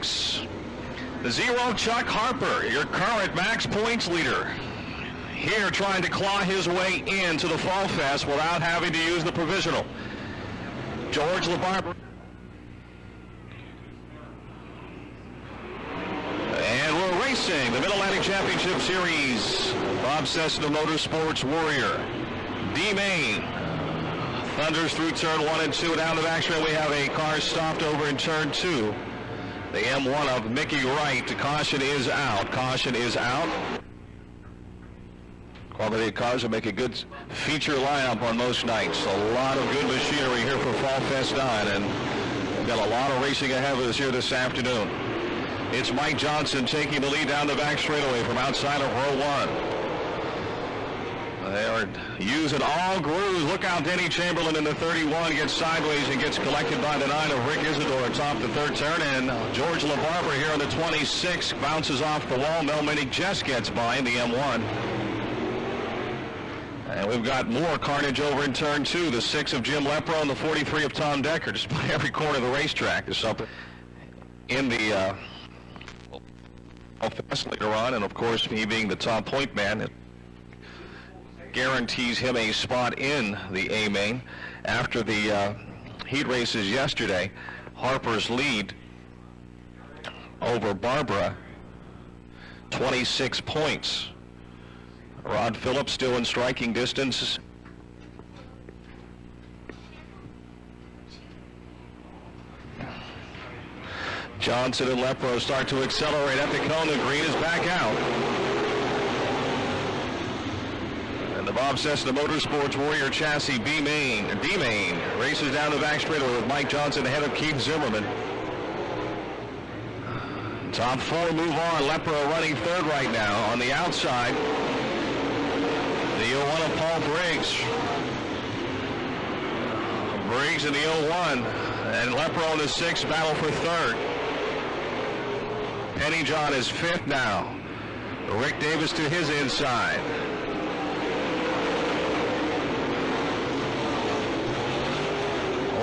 6. The 0, Chuck Harper, your current max points leader. Here trying to claw his way into the Fall Fest without having to use the provisional. George LaBarbera. And we're racing the Mid-Atlantic Championship Series. Bob Cessna Motorsports Warrior. D-Main thunders through turn 1 and 2. Down the backstretch we have a car stopped over in turn 2. The M1 of Mickey Wright. Caution is out. Caution is out. Quality of cars will make a good feature lineup on most nights. A lot of good machinery here for Fall Fest 9, and we've got a lot of racing ahead of us here this afternoon. It's Mike Johnson taking the lead down the back straightaway from outside of row 1. They are using all grooves. Look out, Denny Chamberlain in the 31 gets sideways and gets collected by the 9 of Rick Isidore atop the third turn. And George LaBarbera here on the 26 bounces off the wall. Mel Minnick just gets by in the M1. And we've got more carnage over in turn 2. The 6 of Jim Lepro and the 43 of Tom Decker. Just by every corner of the racetrack is something in the fest later on. And of course, me being the top point man, it guarantees him a spot in the A-Main. After the heat races yesterday, Harper's lead over Barbara, 26 points. Rod Phillips still in striking distance. Johnson and Lepro start to accelerate at the cone. The green is back out. And the Bob Cessna Motorsports Warrior chassis D-Main races down the back straightaway with Mike Johnson ahead of Keith Zimmerman. Top 4 move on. Lepro running third right now on the outside. The 01 of Paul Briggs. Briggs in the 01. And Lepro in the 6 battle for third. Pennyjohn is 5th now. Rick Davis to his inside.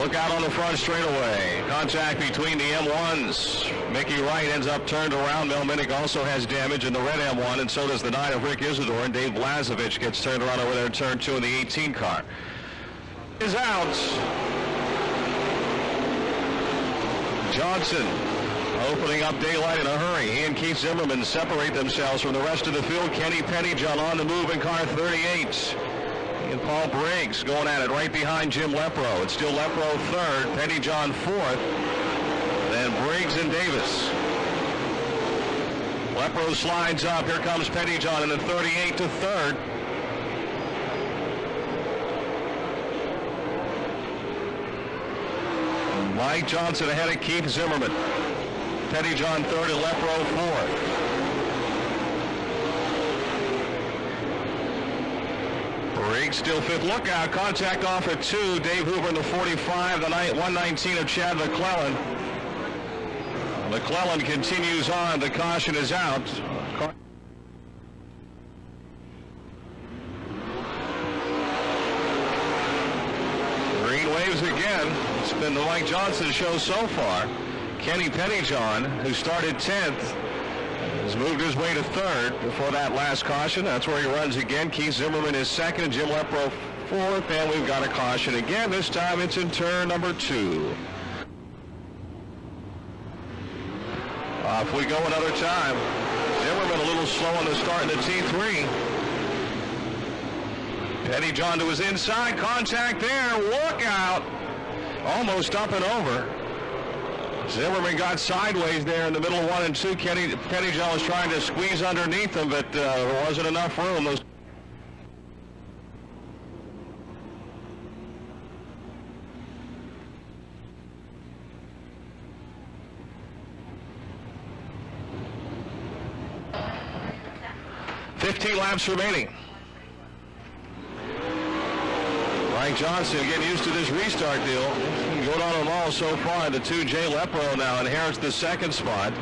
Look out on the front straightaway. Contact between the M1s. Mickey Wright ends up turned around. Mel Minnick also has damage in the red M1, and so does the 9 of Rick Isidore. And Dave Blazevich gets turned around over there in turn 2 in the 18 car. Is out. Johnson opening up daylight in a hurry. He and Keith Zimmerman separate themselves from the rest of the field. Kenny Pennyjohn on the move in car 38. And Paul Briggs going at it right behind Jim Lepro. It's still Lepro third, Pennyjohn 4th, then Briggs and Davis. Lepro slides up. Here comes Pennyjohn in the 38 to third. Mike Johnson ahead of Keith Zimmerman. Pennyjohn third and Lepro 4th. Briggs still 5th. Look out. Contact off at 2. Dave Hoover in the 45. The 119 of Chad McClellan. McClellan continues on. The caution is out. Green waves again. It's been the Mike Johnson show so far. Kenny Pennyjohn, who started 10th, has moved his way to third before that last caution. That's where he runs again. Keith Zimmerman is second, Jim Lepro 4th, and we've got a caution again. This time it's in turn number 2. Off we go another time. Zimmerman a little slow on the start in the T3. Pennyjohn to his inside. Contact there. Look out. Almost up and over. Zimmerman got sideways there in the middle of 1 and 2. Pennyjohn was trying to squeeze underneath him, but there wasn't enough room. Those laps remaining. Mike Johnson getting used to this restart deal. Going on them all so far. The 2 Jay Lepro now inherits the 2nd spot.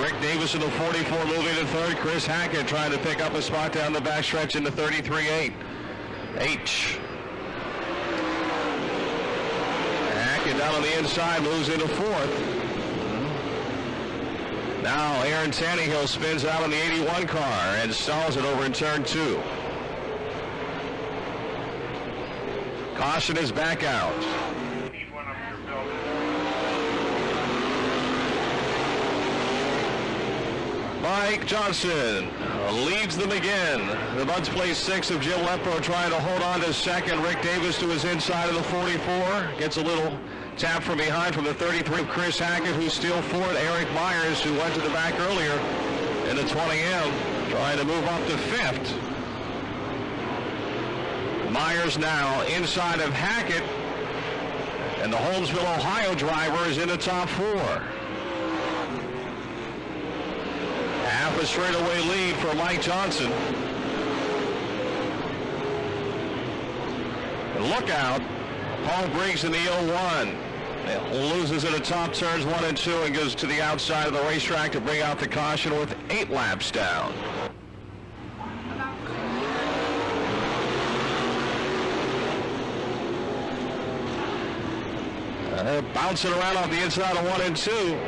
Rick Davis in the 44 moving to 3rd. Chris Hackett trying to pick up a spot down the backstretch in the 33-8. Hackett down on the inside moves into 4th. Now Aaron Tannehill spins out on the 81 car and stalls it over in turn 2. Caution is back out. Mike Johnson leads them again. The Buds place 6 of Jim Lepro trying to hold on to second. Rick Davis to his inside of the 44. Gets a little tap from behind from the 33 of Chris Hackett, who's still fourth. Eric Myers, who went to the back earlier in the 20M, trying to move up to 5th. Myers now inside of Hackett. And the Holmesville, Ohio driver is in the top 4. Half a straightaway lead for Mike Johnson. And look out, Paul Briggs in the 01. Loses in the top turns 1 and 2 and goes to the outside of the racetrack to bring out the caution with 8 laps down. Bouncing around off the inside of 1 and 2.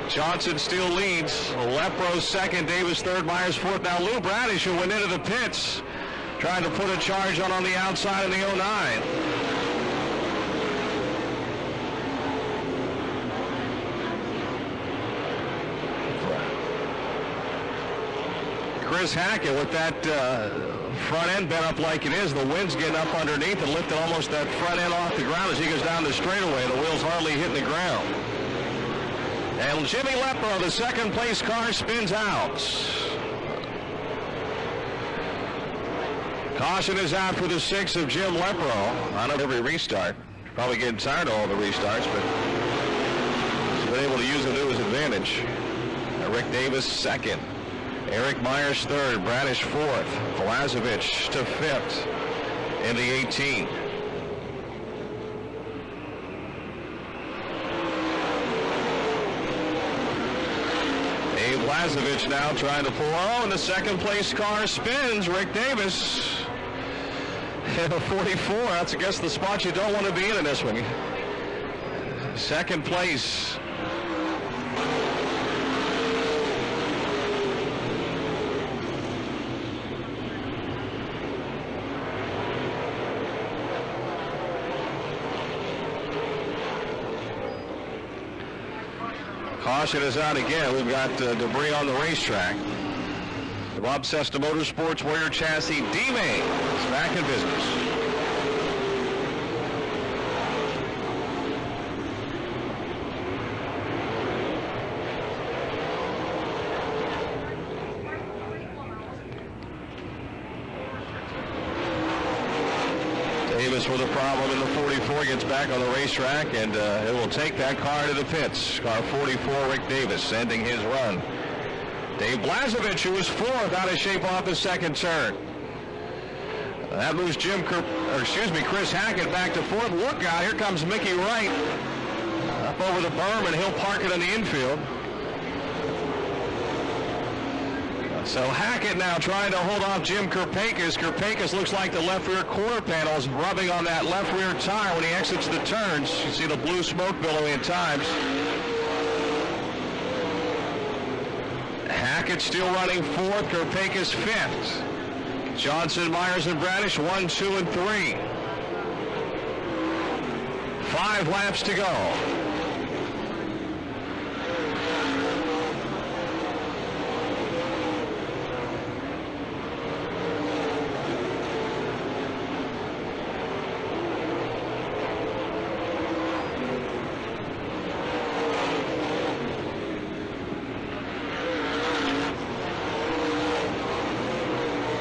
Johnson still leads. Lepro second, Davis third, Myers fourth. Now Lou Bradish, who went into the pits, trying to put a charge on the outside of the 09. Chris Hackett with that front end bent up like it is. The wind's getting up underneath and lifting almost that front end off the ground as he goes down the straightaway. The wheels hardly hitting the ground. And Jimmy Lepro, the second place car, spins out. Caution is out for the 6 of Jim Lepro on every restart. Probably getting tired of all the restarts, but he's been able to use it to his advantage. Rick Davis second. Eric Myers third, Bradish fourth, Vlazovic to 5th in the 18. Dave Vlazovic now trying to pull on. The second place car spins. Rick Davis in a 44. That's, I guess, the spot you don't want to be in this one. Second place. Caution is out again. We've got debris on the racetrack. The Bob Cesta Motorsports Warrior Chassis D-Main is back in business. Davis with a problem in the 44 gets back on the racetrack, and it will take that car to the pits. Car 44, Rick Davis, ending his run. Dave Blazovic, who was fourth, out of shape off the second turn. That moves Chris Hackett back to fourth. Look out, here comes Mickey Wright up over the berm, and he'll park it in the infield. So Hackett now trying to hold off Jim Kerpakis. Kerpakis looks like the left rear quarter panel is rubbing on that left rear tire when he exits the turns. You see the blue smoke billowing at times. Hackett still running fourth, Kerpakis fifth. Johnson, Myers, and Bradish 1, 2, and 3. 5 laps to go.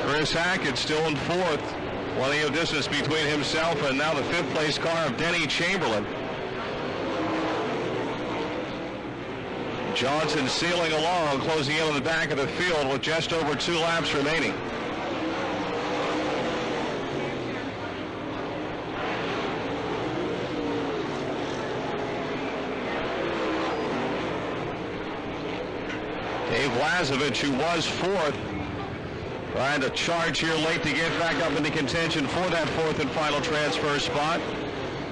Chris Hackett still in fourth. Plenty of distance between himself and now the 5th place car of Denny Chamberlain. Johnson sealing along, closing in on the back of the field with just over 2 laps remaining. Dave Blazovic, who was fourth, trying to charge here late to get back up into contention for that 4th and final transfer spot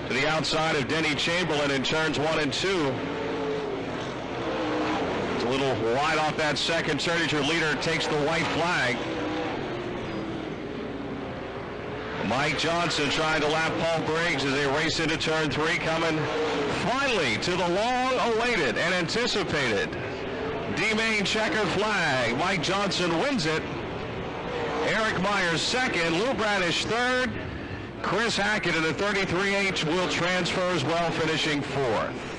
to the outside of Denny Chamberlain in turns 1 and 2. A little wide off that second turn as your leader takes the white flag. Mike Johnson trying to lap Paul Briggs as they race into turn 3, coming finally to the long-awaited and anticipated D-Main checkered flag. Mike Johnson wins it. Eric Myers second, Lou Bradish third. Chris Hackett in the 33H will transfer as well, finishing fourth.